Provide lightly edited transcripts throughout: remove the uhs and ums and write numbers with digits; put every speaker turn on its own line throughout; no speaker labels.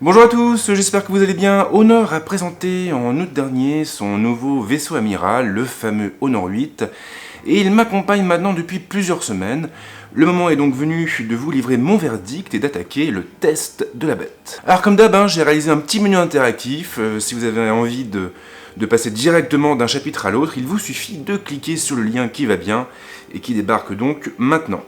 Bonjour à tous, j'espère que vous allez bien. Honor a présenté en août dernier son nouveau vaisseau amiral, le fameux Honor 8, et il m'accompagne maintenant depuis plusieurs semaines. Le moment est donc venu de vous livrer mon verdict et d'attaquer le test de la bête. Alors comme d'hab, j'ai réalisé un petit menu interactif. Si vous avez envie de passer directement d'un chapitre à l'autre, il vous suffit de cliquer sur le lien qui va bien et qui débarque donc maintenant.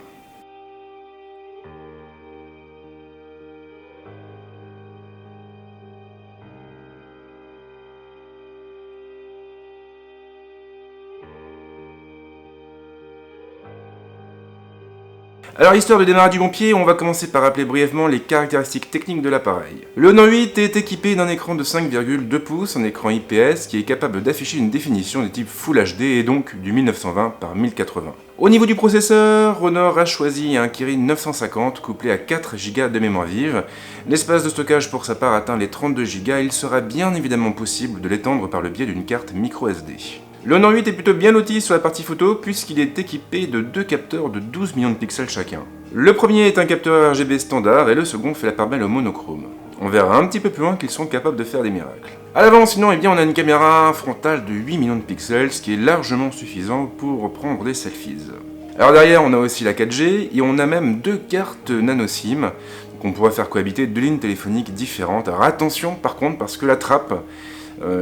Alors histoire de démarrer du bon pied, on va commencer par rappeler brièvement les caractéristiques techniques de l'appareil. Le Honor 8 est équipé d'un écran de 5,2 pouces, un écran IPS qui est capable d'afficher une définition de type Full HD et donc du 1920 par 1080. Au niveau du processeur, Honor a choisi un Kirin 950 couplé à 4 Go de mémoire vive. L'espace de stockage pour sa part atteint les 32 Go et il sera bien évidemment possible de l'étendre par le biais d'une carte microSD. Le Honor 8 est plutôt bien loti sur la partie photo puisqu'il est équipé de deux capteurs de 12 millions de pixels chacun. Le premier est un capteur RGB standard et le second fait la part belle au monochrome. On verra un petit peu plus loin qu'ils sont capables de faire des miracles. A l'avant sinon, on a une caméra frontale de 8 millions de pixels, ce qui est largement suffisant pour prendre des selfies. Alors derrière on a aussi la 4G et on a même deux cartes nano SIM qu'on pourra faire cohabiter deux lignes téléphoniques différentes. Alors attention par contre parce que la trappe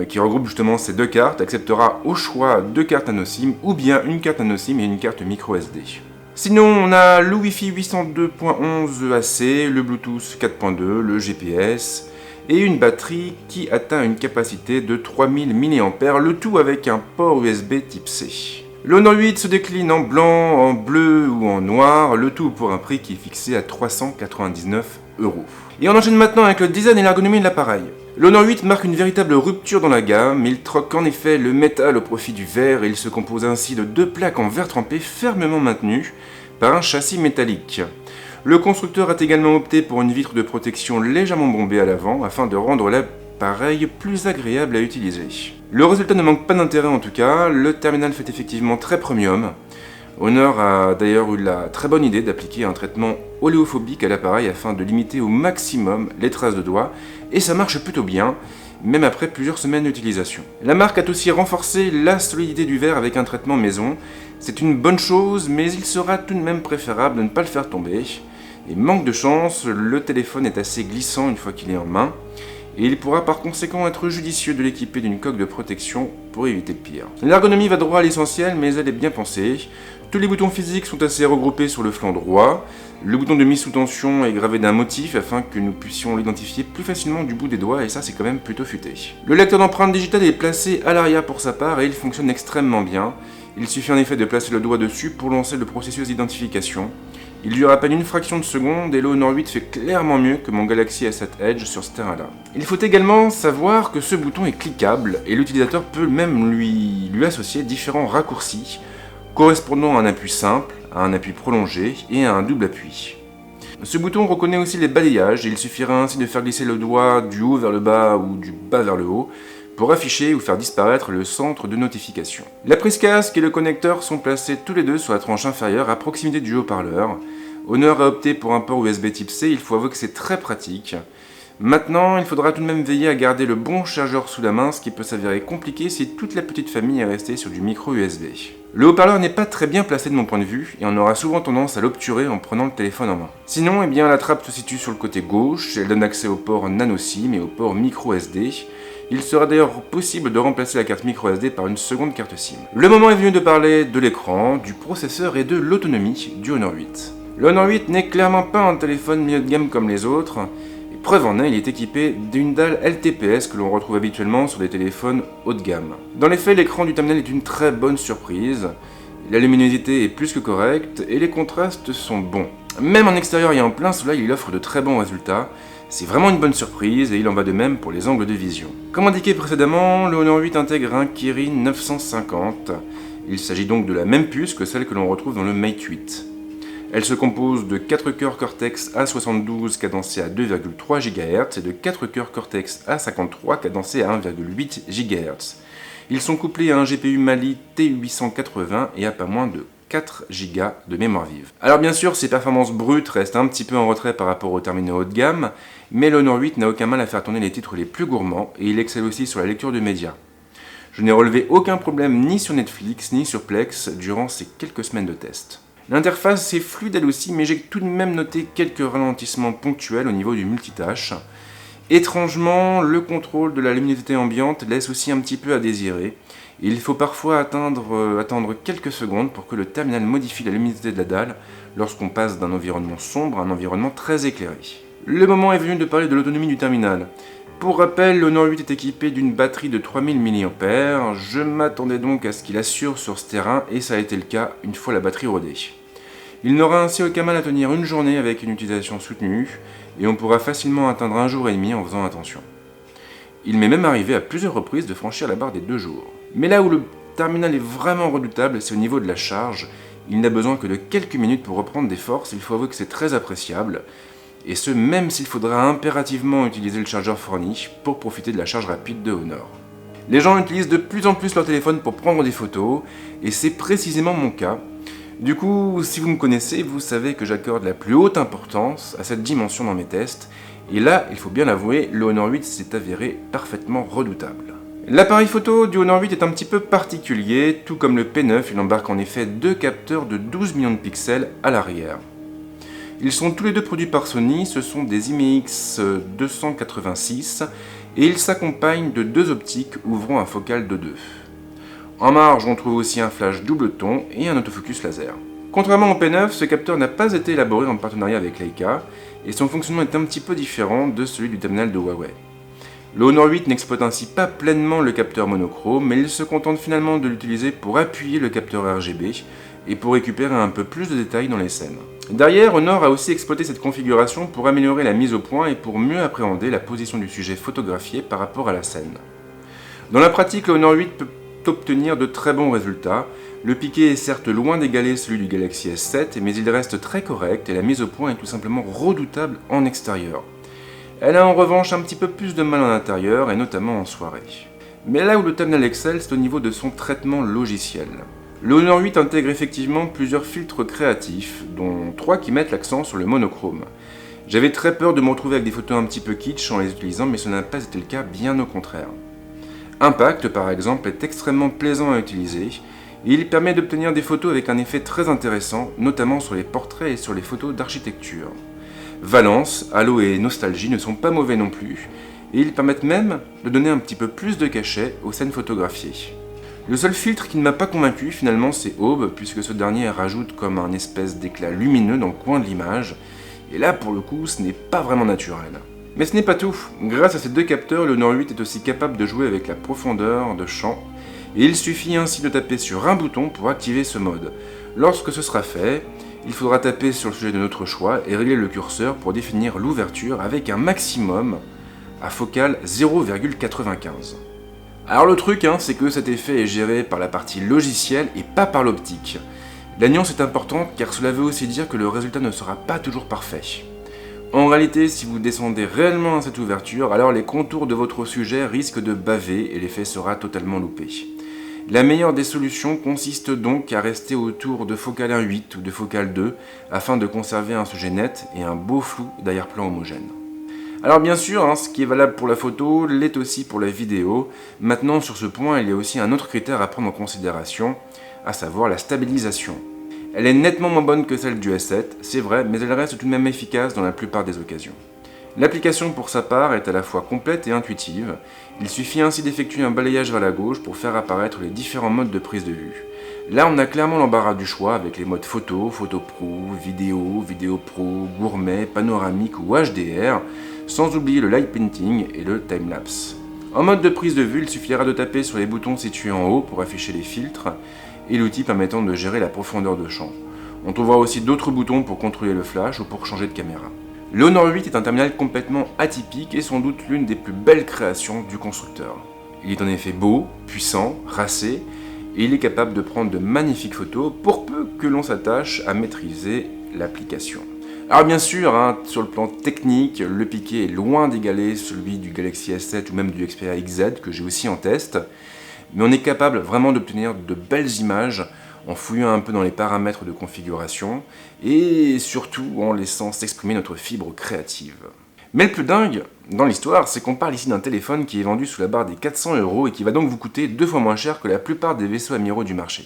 qui regroupe justement ces deux cartes, acceptera au choix deux cartes nano SIM ou bien une carte nano SIM et une carte micro SD. Sinon, on a le Wi-Fi 802.11 AC, le Bluetooth 4.2, le GPS et une batterie qui atteint une capacité de 3000 mAh, le tout avec un port USB type C. Le Honor 8 se décline en blanc, en bleu ou en noir, le tout pour un prix qui est fixé à 399 €. Et on enchaîne maintenant avec le design et l'ergonomie de l'appareil. Le Honor 8 marque une véritable rupture dans la gamme, il troque en effet le métal au profit du verre et il se compose ainsi de deux plaques en verre trempé fermement maintenues par un châssis métallique. Le constructeur a également opté pour une vitre de protection légèrement bombée à l'avant afin de rendre l'appareil plus agréable à utiliser. Le résultat ne manque pas d'intérêt en tout cas, le terminal fait effectivement très premium. Honor a d'ailleurs eu la très bonne idée d'appliquer un traitement oléophobique à l'appareil afin de limiter au maximum les traces de doigts, et ça marche plutôt bien, même après plusieurs semaines d'utilisation. La marque a aussi renforcé la solidité du verre avec un traitement maison. C'est une bonne chose, mais il sera tout de même préférable de ne pas le faire tomber. Et manque de chance, le téléphone est assez glissant une fois qu'il est en main, et il pourra par conséquent être judicieux de l'équiper d'une coque de protection pour éviter le pire. L'ergonomie va droit à l'essentiel, mais elle est bien pensée. Tous les boutons physiques sont assez regroupés sur le flanc droit. Le bouton de mise sous tension est gravé d'un motif afin que nous puissions l'identifier plus facilement du bout des doigts, et ça c'est quand même plutôt futé. Le lecteur d'empreintes digitales est placé à l'arrière pour sa part et il fonctionne extrêmement bien. Il suffit en effet de placer le doigt dessus pour lancer le processus d'identification. Il dure à peine une fraction de seconde et le Honor 8 fait clairement mieux que mon Galaxy S7 Edge sur ce terrain-là. Il faut également savoir que ce bouton est cliquable et l'utilisateur peut même lui associer différents raccourcis correspondant à un appui simple, à un appui prolongé et à un double appui. Ce bouton reconnaît aussi les balayages et il suffira ainsi de faire glisser le doigt du haut vers le bas ou du bas vers le haut pour afficher ou faire disparaître le centre de notification. La prise casque et le connecteur sont placés tous les deux sur la tranche inférieure à proximité du haut-parleur. Honor a opté pour un port USB type C, il faut avouer que c'est très pratique. Maintenant, il faudra tout de même veiller à garder le bon chargeur sous la main, ce qui peut s'avérer compliqué si toute la petite famille est restée sur du micro USB. Le haut-parleur n'est pas très bien placé de mon point de vue, et on aura souvent tendance à l'obturer en prenant le téléphone en main. Sinon, la trappe se situe sur le côté gauche, elle donne accès au port nano SIM et au port micro SD. Il sera d'ailleurs possible de remplacer la carte micro SD par une seconde carte SIM. Le moment est venu de parler de l'écran, du processeur et de l'autonomie du Honor 8. Le Honor 8 n'est clairement pas un téléphone milieu de gamme comme les autres. Preuve en est, il est équipé d'une dalle LTPS que l'on retrouve habituellement sur des téléphones haut de gamme. Dans les faits, l'écran du terminal est une très bonne surprise. La luminosité est plus que correcte et les contrastes sont bons. Même en extérieur et en plein soleil, il offre de très bons résultats. C'est vraiment une bonne surprise et il en va de même pour les angles de vision. Comme indiqué précédemment, le Honor 8 intègre un Kirin 950. Il s'agit donc de la même puce que celle que l'on retrouve dans le Mate 8. Elle se compose de 4 cœurs Cortex A72 cadencés à 2,3 GHz et de 4 cœurs Cortex A53 cadencés à 1,8 GHz. Ils sont couplés à un GPU Mali T880 et à pas moins de 4 Go de mémoire vive. Alors bien sûr, ses performances brutes restent un petit peu en retrait par rapport aux terminaux haut de gamme, mais l'Honor 8 n'a aucun mal à faire tourner les titres les plus gourmands et il excelle aussi sur la lecture de médias. Je n'ai relevé aucun problème ni sur Netflix ni sur Plex durant ces quelques semaines de test. L'interface est fluide elle aussi, mais j'ai tout de même noté quelques ralentissements ponctuels au niveau du multitâche. Étrangement, le contrôle de la luminosité ambiante laisse aussi un petit peu à désirer. Il faut parfois attendre quelques secondes pour que le terminal modifie la luminosité de la dalle lorsqu'on passe d'un environnement sombre à un environnement très éclairé. Le moment est venu de parler de l'autonomie du terminal. Pour rappel, l'Honor 8 est équipé d'une batterie de 3000 mAh. Je m'attendais donc à ce qu'il assure sur ce terrain et ça a été le cas une fois la batterie rodée. Il n'aura ainsi aucun mal à tenir une journée avec une utilisation soutenue et on pourra facilement atteindre 1 jour et demi en faisant attention. Il m'est même arrivé à plusieurs reprises de franchir la barre des 2 jours. Mais là où le terminal est vraiment redoutable, c'est au niveau de la charge. Il n'a besoin que de quelques minutes pour reprendre des forces, il faut avouer que c'est très appréciable. Et ce, même s'il faudra impérativement utiliser le chargeur fourni pour profiter de la charge rapide de Honor. Les gens utilisent de plus en plus leur téléphone pour prendre des photos, et c'est précisément mon cas. Du coup, si vous me connaissez, vous savez que j'accorde la plus haute importance à cette dimension dans mes tests, et là, il faut bien l'avouer, le Honor 8 s'est avéré parfaitement redoutable. L'appareil photo du Honor 8 est un petit peu particulier, tout comme le P9, il embarque en effet 2 capteurs de 12 millions de pixels à l'arrière. Ils sont tous les deux produits par Sony, ce sont des IMX 286 et ils s'accompagnent de 2 optiques ouvrant un focal de 2. En marge, on trouve aussi un flash double ton et un autofocus laser. Contrairement au P9, ce capteur n'a pas été élaboré en partenariat avec Leica et son fonctionnement est un petit peu différent de celui du terminal de Huawei. Le Honor 8 n'exploite ainsi pas pleinement le capteur monochrome, mais il se contente finalement de l'utiliser pour appuyer le capteur RGB et pour récupérer un peu plus de détails dans les scènes. Derrière, Honor a aussi exploité cette configuration pour améliorer la mise au point et pour mieux appréhender la position du sujet photographié par rapport à la scène. Dans la pratique, le Honor 8 peut obtenir de très bons résultats. Le piqué est certes loin d'égaler celui du Galaxy S7, mais il reste très correct et la mise au point est tout simplement redoutable en extérieur. Elle a en revanche un petit peu plus de mal en intérieur et notamment en soirée. Mais là où le terminal excelle, c'est au niveau de son traitement logiciel. Le Honor 8 intègre effectivement plusieurs filtres créatifs, dont 3 qui mettent l'accent sur le monochrome. J'avais très peur de me retrouver avec des photos un petit peu kitsch en les utilisant, mais ce n'a pas été le cas, bien au contraire. Impact, par exemple, est extrêmement plaisant à utiliser, et il permet d'obtenir des photos avec un effet très intéressant, notamment sur les portraits et sur les photos d'architecture. Valence, Halo et Nostalgie ne sont pas mauvais non plus, et ils permettent même de donner un petit peu plus de cachet aux scènes photographiées. Le seul filtre qui ne m'a pas convaincu finalement c'est Aube, puisque ce dernier rajoute comme un espèce d'éclat lumineux dans le coin de l'image, et là pour le coup ce n'est pas vraiment naturel. Mais ce n'est pas tout, grâce à ces 2 capteurs, le Honor 8 est aussi capable de jouer avec la profondeur de champ, et il suffit ainsi de taper sur un bouton pour activer ce mode. Lorsque ce sera fait, il faudra taper sur le sujet de notre choix et régler le curseur pour définir l'ouverture avec un maximum à focale 0,95. Alors le truc, c'est que cet effet est géré par la partie logicielle et pas par l'optique. La nuance est importante car cela veut aussi dire que le résultat ne sera pas toujours parfait. En réalité, si vous descendez réellement à cette ouverture, alors les contours de votre sujet risquent de baver et l'effet sera totalement loupé. La meilleure des solutions consiste donc à rester autour de focale 1.8 ou de focale 2 afin de conserver un sujet net et un beau flou d'arrière-plan homogène. Alors bien sûr, ce qui est valable pour la photo l'est aussi pour la vidéo. Maintenant sur ce point, il y a aussi un autre critère à prendre en considération, à savoir la stabilisation. Elle est nettement moins bonne que celle du S7, c'est vrai, mais elle reste tout de même efficace dans la plupart des occasions. L'application pour sa part est à la fois complète et intuitive. Il suffit ainsi d'effectuer un balayage vers la gauche pour faire apparaître les différents modes de prise de vue. Là, on a clairement l'embarras du choix avec les modes photo, photo pro, vidéo pro, gourmet, panoramique ou HDR, sans oublier le light painting et le timelapse. En mode de prise de vue, il suffira de taper sur les boutons situés en haut pour afficher les filtres et l'outil permettant de gérer la profondeur de champ. On trouvera aussi d'autres boutons pour contrôler le flash ou pour changer de caméra. Le Honor 8 est un terminal complètement atypique et sans doute l'une des plus belles créations du constructeur. Il est en effet beau, puissant, racé, et il est capable de prendre de magnifiques photos pour peu que l'on s'attache à maîtriser l'application. Alors bien sûr, sur le plan technique, le piqué est loin d'égaler celui du Galaxy S7 ou même du Xperia XZ que j'ai aussi en test, mais on est capable vraiment d'obtenir de belles images en fouillant un peu dans les paramètres de configuration, et surtout en laissant s'exprimer notre fibre créative. Mais le plus dingue dans l'histoire, c'est qu'on parle ici d'un téléphone qui est vendu sous la barre des 400 € et qui va donc vous coûter 2 fois moins cher que la plupart des vaisseaux amiraux du marché.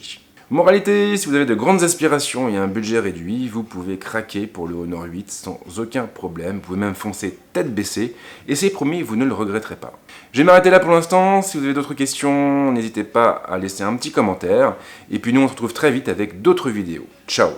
Moralité, si vous avez de grandes aspirations et un budget réduit, vous pouvez craquer pour le Honor 8 sans aucun problème, vous pouvez même foncer tête baissée, et c'est promis, vous ne le regretterez pas. Je vais m'arrêter là pour l'instant, si vous avez d'autres questions, n'hésitez pas à laisser un petit commentaire, et puis nous on se retrouve très vite avec d'autres vidéos. Ciao!